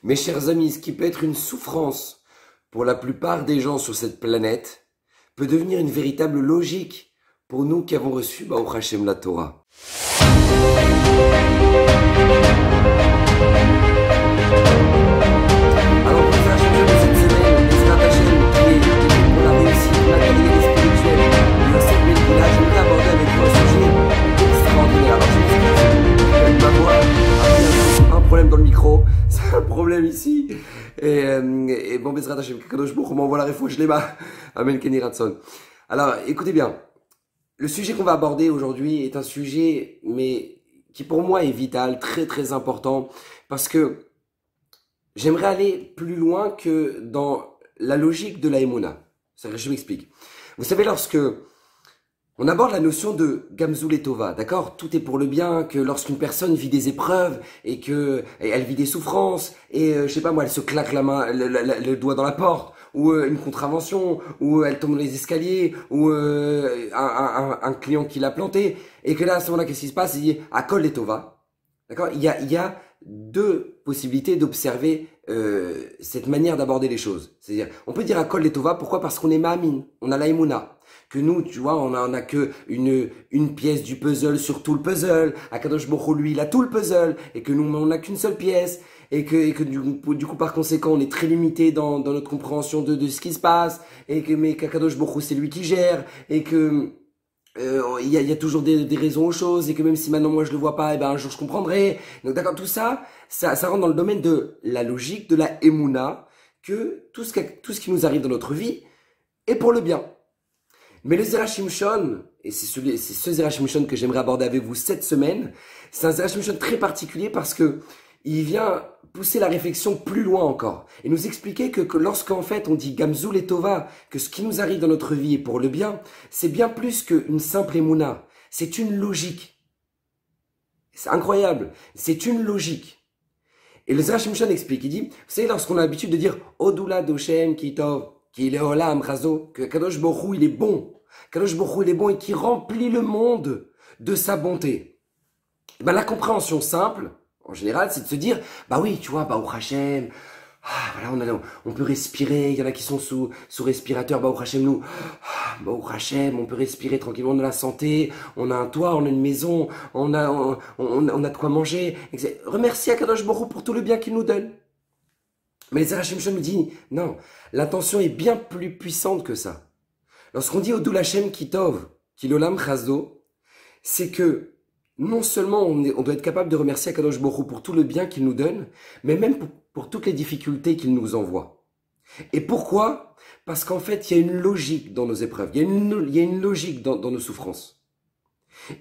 Mes chers amis, ce qui peut être une souffrance pour la plupart des gens sur cette planète peut devenir une véritable logique pour nous qui avons reçu Baruch Hashem la Torah. Alors pour faire de cette semaine, Bezrat Hashem qui est pour la réussite matérielle et spirituelle de cette méthode-là, j'aimerais aborder avec vous un sujet extraordinaire. Alors je m'explique, ma voix a un problème dans le micro, c'est un problème ici. Et bon, Bezrat Hashem, Kadosh Baruch Hu m'envoie la réfouche les mains. Amen Kenny Ratson. Alors écoutez bien, le sujet qu'on va aborder aujourd'hui est un sujet mais qui pour moi est vital, très très important, parce que j'aimerais aller plus loin que dans la logique de la Emouna. Je m'explique. Vous savez, lorsque on aborde la notion de Gamzul et Tova, d'accord? Tout est pour le bien, que lorsqu'une personne vit des épreuves et que elle vit des souffrances et je sais pas moi, elle se claque la main, le doigt dans la porte, ou une contravention, ou elle tombe dans les escaliers, ou un client qui l'a planté, et que là à ce moment-là, qu'est-ce qui se passe? Il dit Akol et Tova, d'accord? Il y a deux possibilités d'observer cette manière d'aborder les choses. C'est-à-dire, on peut dire Akol et Tova, pourquoi? Parce qu'on est Ma'amin, on a la Emouna. Que nous, tu vois, on a que une pièce du puzzle sur tout le puzzle. Akadosh Baruch Hu, lui, il a tout le puzzle. Et que nous, on n'a qu'une seule pièce. Et que du coup, par conséquent, on est très limité dans notre compréhension de ce qui se passe. Mais qu'Akadosh Baruch Hu, c'est lui qui gère. Et que il y a toujours des raisons aux choses. Et que même si maintenant, moi, je le vois pas, et ben, un jour, je comprendrai. Donc, d'accord, tout ça rentre dans le domaine de la logique, de la Emouna. Que tout ce qui nous arrive dans notre vie est pour le bien. Mais le Zera Shimshon, et c'est ce Zera Shimshon que j'aimerais aborder avec vous cette semaine, c'est un Zera Shimshon très particulier parce que il vient pousser la réflexion plus loin encore et nous expliquer que lorsqu'en fait on dit Gamzul et Tova, que ce qui nous arrive dans notre vie est pour le bien, c'est bien plus qu'une simple émouna, c'est une logique. C'est incroyable, c'est une logique. Et le Zera Shimshon explique, il dit, vous savez, lorsqu'on a l'habitude de dire Odula Doshem Kitov, qu'il est Olam Razo, que Kadosh Baruch Hu, il est bon. Kadosh Baruch Hu, il est bon et qui remplit le monde de sa bonté. Et ben, la compréhension simple, en général, c'est de se dire, bah oui, tu vois, Baruch Hashem, voilà, on peut respirer, il y en a qui sont sous respirateur, Baruch Hashem, nous, Baruch Hashem, on peut respirer tranquillement, on a la santé, on a un toit, on a une maison, on a de quoi manger. Remercie à Kadosh Baruch Hu pour tout le bien qu'il nous donne. Mais le Zera Shimshon me dit, non, l'intention est bien plus puissante que ça. Lorsqu'on dit Odul Hashem Kitov, Kilolam Chazo, c'est que non seulement on doit être capable de remercier Akadosh Baruch Hu pour tout le bien qu'il nous donne, mais même pour toutes les difficultés qu'il nous envoie. Et pourquoi? Parce qu'en fait, il y a une logique dans nos épreuves, il y a une logique dans nos souffrances.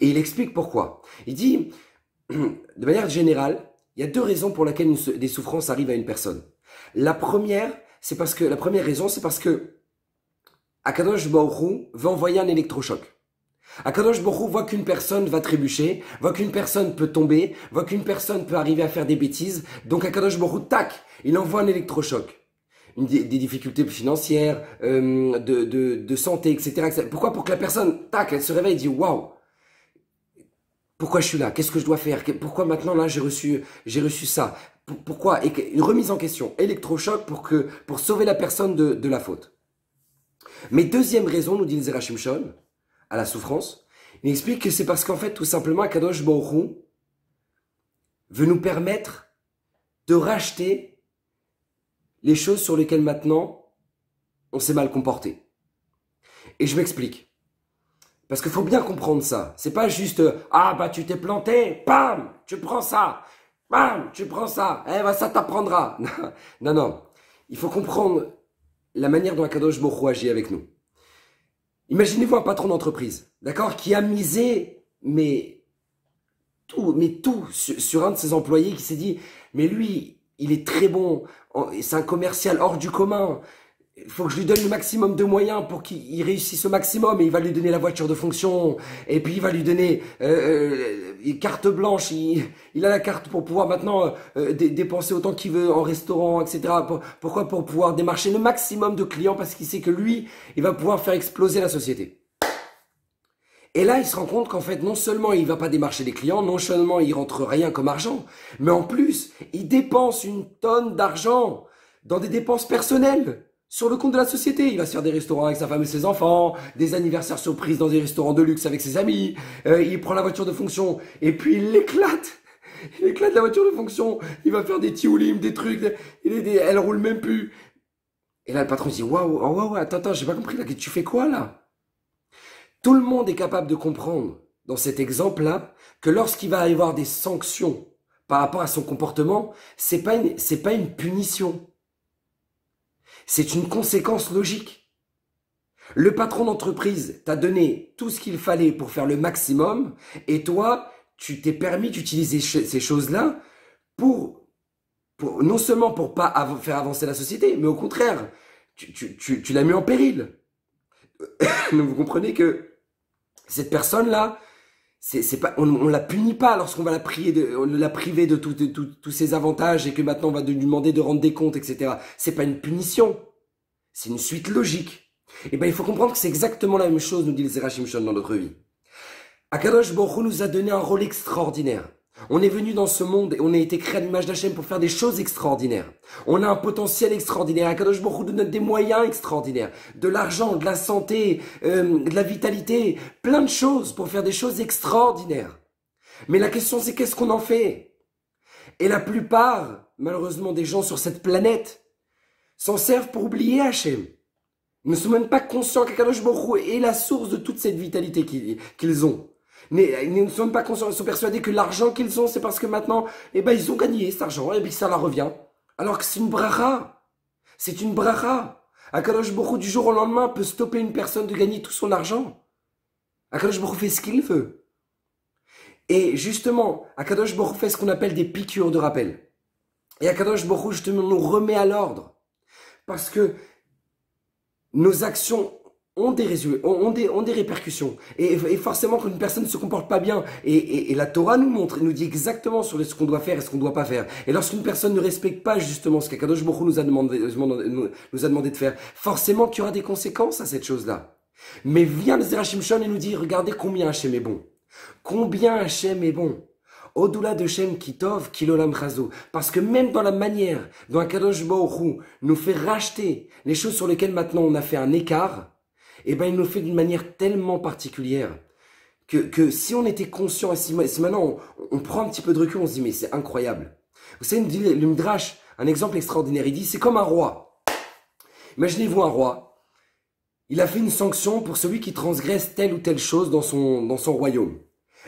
Et il explique pourquoi. Il dit, de manière générale, il y a deux raisons pour lesquelles des souffrances arrivent à une personne. La première raison, c'est parce que Akadosh Baruch Hu va envoyer un électrochoc. Akadosh Baruch Hu voit qu'une personne va trébucher, voit qu'une personne peut tomber, voit qu'une personne peut arriver à faire des bêtises. Donc Akadosh Baruch Hu, tac, il envoie un électrochoc. Des difficultés financières, de santé, etc. Pourquoi? Pour que la personne, tac, elle se réveille et dit waouh, pourquoi je suis là? Qu'est-ce que je dois faire? Pourquoi maintenant là j'ai reçu ça? Pourquoi? Et une remise en question, électrochoc pour sauver la personne de la faute. Mais deuxième raison, nous dit le Zera Shimshon, à la souffrance, il explique que c'est parce qu'en fait, tout simplement, Kadosh Baruch Hu veut nous permettre de racheter les choses sur lesquelles maintenant on s'est mal comporté. Et je m'explique. Parce qu'il faut bien comprendre ça. C'est pas juste ah bah tu t'es planté, bam, tu prends ça, bam, tu prends ça, eh bah ça t'apprendra. Non. Il faut comprendre la manière dont Akadosh Baruch Hu agit avec nous. Imaginez-vous un patron d'entreprise, d'accord, qui a misé tout sur un de ses employés, qui s'est dit mais lui, il est très bon, c'est un commercial hors du commun. Il faut que je lui donne le maximum de moyens pour qu'il réussisse au maximum, et il va lui donner la voiture de fonction, et puis il va lui donner carte blanche, il a la carte pour pouvoir maintenant dépenser autant qu'il veut en restaurant, etc. Pourquoi? Pour pouvoir démarcher le maximum de clients, parce qu'il sait que lui, il va pouvoir faire exploser la société. Et là, il se rend compte qu'en fait, non seulement il va pas démarcher les clients, non seulement il rentre rien comme argent, mais en plus, il dépense une tonne d'argent dans des dépenses personnelles sur le compte de la société. Il va se faire des restaurants avec sa femme et ses enfants, des anniversaires surprises dans des restaurants de luxe avec ses amis, il prend la voiture de fonction et puis il l'éclate. Il éclate la voiture de fonction, il va faire des tioulim, des trucs, elle roule même plus. Et là, le patron dit, waouh, oh, waouh, attends, j'ai pas compris, là, tu fais quoi, là? Tout le monde est capable de comprendre, dans cet exemple-là, que lorsqu'il va y avoir des sanctions par rapport à son comportement, c'est pas une punition. C'est une conséquence logique. Le patron d'entreprise t'a donné tout ce qu'il fallait pour faire le maximum, et toi, tu t'es permis d'utiliser ces choses-là pour non seulement pour pas faire avancer la société, mais au contraire, tu l'as mis en péril. Donc vous comprenez que cette personne-là, c'est pas, on la punit pas lorsqu'on va on la priver de tous ses avantages et que maintenant on va lui demander de rendre des comptes, etc. C'est pas une punition, c'est une suite logique. Et ben il faut comprendre que c'est exactement la même chose, nous dit le Zera Shimshon, dans notre vie. Akadosh Baruch Hu nous a donné un rôle extraordinaire. On est venu dans ce monde et on a été créé à l'image d'Hachem pour faire des choses extraordinaires. On a un potentiel extraordinaire. Akadosh Baruch Hu nous donne des moyens extraordinaires. De l'argent, de la santé, de la vitalité. Plein de choses pour faire des choses extraordinaires. Mais la question c'est qu'est-ce qu'on en fait? Et la plupart, malheureusement, des gens sur cette planète s'en servent pour oublier Hachem. Ils ne sont même pas conscients qu'Akadosh Baruch Hu est la source de toute cette vitalité qu'ils ont. Ils ne sont même pas conscients, ils sont persuadés que l'argent qu'ils ont, c'est parce que maintenant, ils ont gagné cet argent, et puis ça leur revient. Alors que c'est une bracha. C'est une bracha. Akadosh Baruch Hu, du jour au lendemain, peut stopper une personne de gagner tout son argent. Akadosh Baruch Hu fait ce qu'il veut. Et justement, Akadosh Baruch Hu fait ce qu'on appelle des piqûres de rappel. Et Akadosh Baruch Hu, justement, nous remet à l'ordre. Parce que nos actions ont des répercussions. Et forcément, quand une personne ne se comporte pas bien, et la Torah nous dit exactement sur ce qu'on doit faire et ce qu'on ne doit pas faire. Et lorsqu'une personne ne respecte pas justement ce qu'Akadosh Baruch Hu nous a demandé de faire, forcément qu'il y aura des conséquences à cette chose-là. Mais vient le Zera Shimshon et nous dit, regardez combien Hachem est bon. Combien Hachem est bon. Au-delà de Shem Kitov, Kilolam Chazo. Parce que même dans la manière dont Akadosh Baruch Hu nous fait racheter les choses sur lesquelles maintenant on a fait un écart, il nous le fait d'une manière tellement particulière que si on était conscient, si maintenant on prend un petit peu de recul, on se dit mais c'est incroyable. Vous savez, le Midrash, un exemple extraordinaire, il dit c'est comme un roi. Imaginez-vous un roi, il a fait une sanction pour celui qui transgresse telle ou telle chose dans son royaume.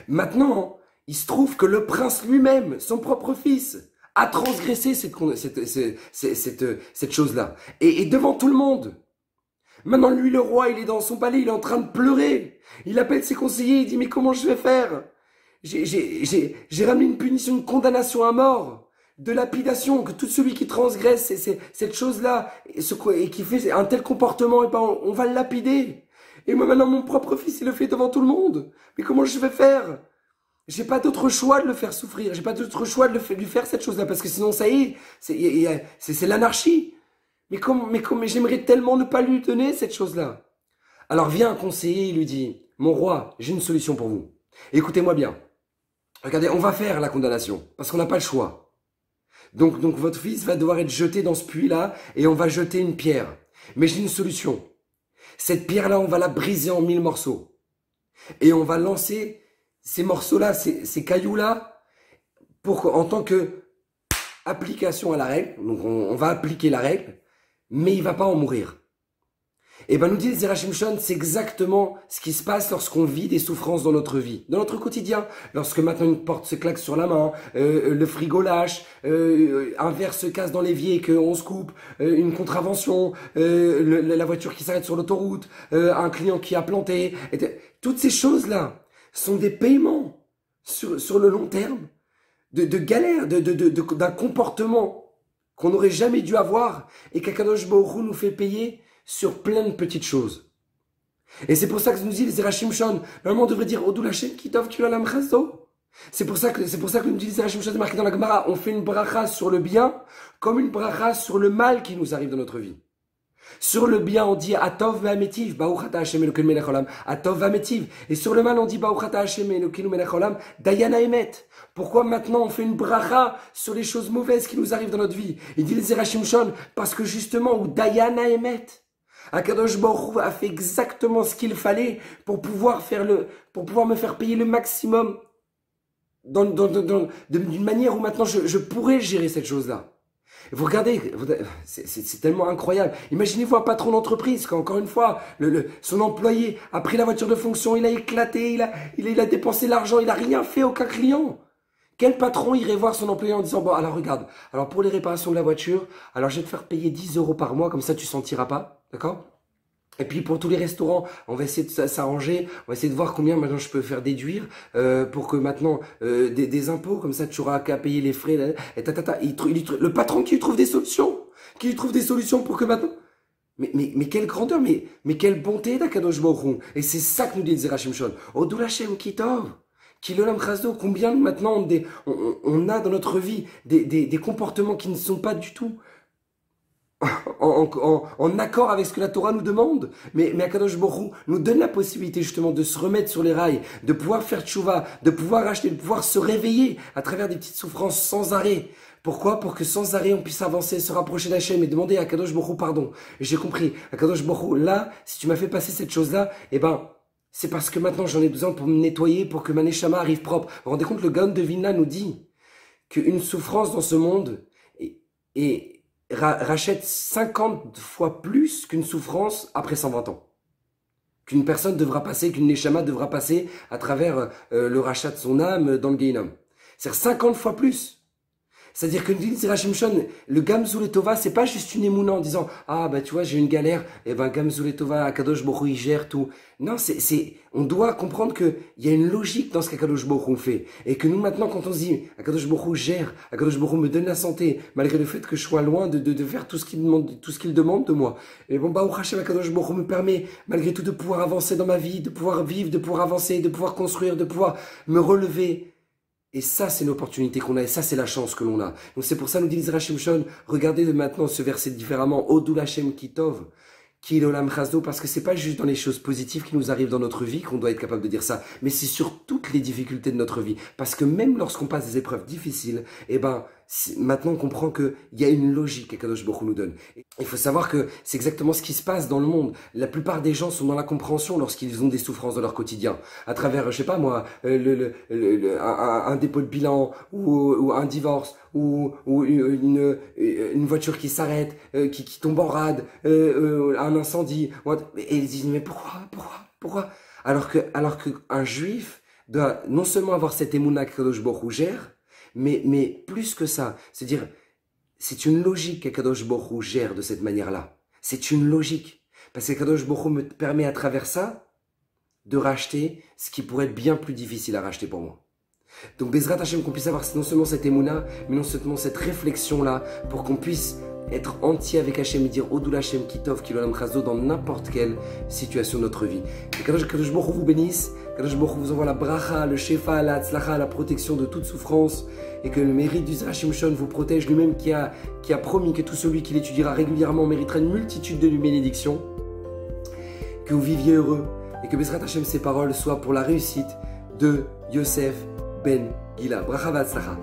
Maintenant, il se trouve que le prince lui-même, son propre fils, a transgressé cette chose-là. Et devant tout le monde. Maintenant, lui, le roi, il est dans son palais, il est en train de pleurer. Il appelle ses conseillers, il dit, mais comment je vais faire? J'ai ramené une punition, une condamnation à mort, de lapidation, que tout celui qui transgresse cette chose-là, et qui fait un tel comportement, on va le lapider. Et moi, maintenant, mon propre fils, il le fait devant tout le monde. Mais comment je vais faire? J'ai pas d'autre choix de le faire souffrir. J'ai pas d'autre choix de lui faire cette chose-là, parce que sinon, ça y est, c'est l'anarchie. Mais j'aimerais tellement ne pas lui donner cette chose-là. Alors vient un conseiller, il lui dit, mon roi, j'ai une solution pour vous. Écoutez-moi bien. Regardez, on va faire la condamnation, parce qu'on n'a pas le choix. Donc votre fils va devoir être jeté dans ce puits-là, et on va jeter une pierre. Mais j'ai une solution. Cette pierre-là, on va la briser en 1000 morceaux. Et on va lancer ces morceaux-là, ces cailloux-là, en tant que application à la règle. Donc on va appliquer la règle. Mais il va pas en mourir. Et nous dit le Zera Shimshon, c'est exactement ce qui se passe lorsqu'on vit des souffrances dans notre vie, dans notre quotidien. Lorsque maintenant une porte se claque sur la main, le frigo lâche, un verre se casse dans l'évier et qu'on se coupe, une contravention, la voiture qui s'arrête sur l'autoroute, un client qui a planté. Toutes ces choses-là sont des paiements sur le long terme de galères, d'un comportement qu'on n'aurait jamais dû avoir et qu'Akadosh Baruch Hu nous fait payer sur plein de petites choses. Et c'est pour ça que nous dit le Zera Shimshon, normalement on devrait dire Odul Hashem Kitov Kilolam Chazo. C'est pour ça que nous dit le Zera Shimshon, c'est marqué dans la Gemara, on fait une bracha sur le bien comme une bracha sur le mal qui nous arrive dans notre vie. Sur le bien, on dit Atov v'ametiv, Baruch ata Hashem Elokeinu melech haolam, Atov v'ametiv. Et sur le mal, on dit Baruch ata Hashem Elokeinu melech haolam, Dayan ha'emet. Pourquoi maintenant on fait une bracha sur les choses mauvaises qui nous arrivent dans notre vie? Il dit les Zera Shimshon, parce que justement, ou Dayan ha'emet. Akadosh Baruch Hu a fait exactement ce qu'il fallait pour pouvoir me faire payer le maximum d'une manière où maintenant je pourrais gérer cette chose-là. Vous regardez, c'est tellement incroyable. Imaginez-vous un patron d'entreprise, quand encore une fois, son employé a pris la voiture de fonction, il a éclaté, il a dépensé l'argent, il n'a rien fait, aucun client. Quel patron irait voir son employé en disant, bon, alors regarde, alors pour les réparations de la voiture, alors je vais te faire payer 10 € par mois, comme ça tu sentiras pas, d'accord? Et puis pour tous les restaurants, on va essayer de s'arranger, on va essayer de voir combien maintenant je peux faire déduire pour que maintenant des impôts, comme ça tu auras qu'à payer les frais. Et le patron qui lui trouve des solutions, pour que maintenant... Mais quelle grandeur, mais quelle bonté d'Akadosh Baruch Hu. Et c'est ça que nous dit Zera Shimshon. Odul Hashem Kitov, Kilolam Chazdo, combien maintenant on a dans notre vie des comportements qui ne sont pas du tout... En accord avec ce que la Torah nous demande. Mais Akadosh Baruch Hu nous donne la possibilité justement de se remettre sur les rails, de pouvoir faire tchouva, de pouvoir acheter, de pouvoir se réveiller à travers des petites souffrances sans arrêt. Pourquoi? Pour que sans arrêt on puisse avancer, se rapprocher d'Hachem et demander à Akadosh Baruch Hu pardon. Et j'ai compris, Akadosh Baruch Hu, là, si tu m'as fait passer cette chose-là, eh ben, c'est parce que maintenant j'en ai besoin pour me nettoyer, pour que ma neshama arrive propre. Vous vous rendez compte, le Gaon de Vilna nous dit qu'une souffrance dans ce monde rachète 50 fois plus qu'une souffrance après 120 ans. Qu'une personne devra passer, qu'une neshama devra passer à travers le rachat de son âme dans le Gehinnom. C'est-à-dire 50 fois plus. C'est-à-dire que Zera Shimshon, le Gamzul et Tova, c'est pas juste une émouna en disant « Ah, bah tu vois, j'ai une galère, et ben Gamzul et Tova, Akadosh Baruch Hu, il gère tout. » Non, on doit comprendre qu'il y a une logique dans ce qu'Akadosh Baruch Hu fait. Et que nous, maintenant, quand on se dit « Akadosh Baruch Hu gère, Akadosh Baruch Hu me donne la santé, malgré le fait que je sois loin de faire tout ce qu'il demande de moi. » Et bon, Baruch Hashem, Akadosh Baruch Hu me permet, malgré tout, de pouvoir avancer dans ma vie, de pouvoir vivre, de pouvoir avancer, de pouvoir construire, de pouvoir me relever. Et ça, c'est l'opportunité qu'on a, et ça, c'est la chance que l'on a. Donc c'est pour ça, nous dit Zera Shimshon, regardez maintenant ce verset différemment, Odul Hashem Kitov, Ki Olam Chazdo, parce que c'est pas juste dans les choses positives qui nous arrivent dans notre vie qu'on doit être capable de dire ça, mais c'est sur toutes les difficultés de notre vie. Parce que même lorsqu'on passe des épreuves difficiles, eh ben, maintenant on comprend qu'il y a une logique qu'Akadosh Baruch Hu nous donne. Il faut savoir que c'est exactement ce qui se passe dans le monde. La plupart des gens sont dans la compréhension lorsqu'ils ont des souffrances dans leur quotidien. À travers, je sais pas moi, un dépôt de bilan, ou un divorce, ou une voiture qui s'arrête, qui tombe en rade, un incendie. Et ils disent, mais pourquoi? Alors qu'un juif doit non seulement avoir cette émouna qu'Akadosh Baruch Hu gère, mais plus que ça, c'est-à-dire, c'est une logique qu'Akadosh Baruch Hu gère de cette manière-là. C'est une logique. Parce qu'Akadosh Baruch Hu me permet à travers ça de racheter ce qui pourrait être bien plus difficile à racheter pour moi. Donc, Bezrat Hashem, qu'on puisse avoir non seulement cette émouna, mais non seulement cette réflexion-là, pour qu'on puisse être entier avec Hashem et dire Odul Hashem Kitov Kilolam Chazdo dans n'importe quelle situation de notre vie. Kadosh Baruch Hu vous bénisse, Kadosh Baruch Hu vous envoie la bracha, le shefa, la tzlacha, la protection de toute souffrance, et que le mérite du Zera Shimshon vous protège, lui-même qui a promis que tout celui qui l'étudiera régulièrement méritera une multitude de bénédictions. Que vous viviez heureux, et que Bezrat Hashem, ses paroles soient pour la réussite de Yosef Ben Gila. Bracha v'atzlacha.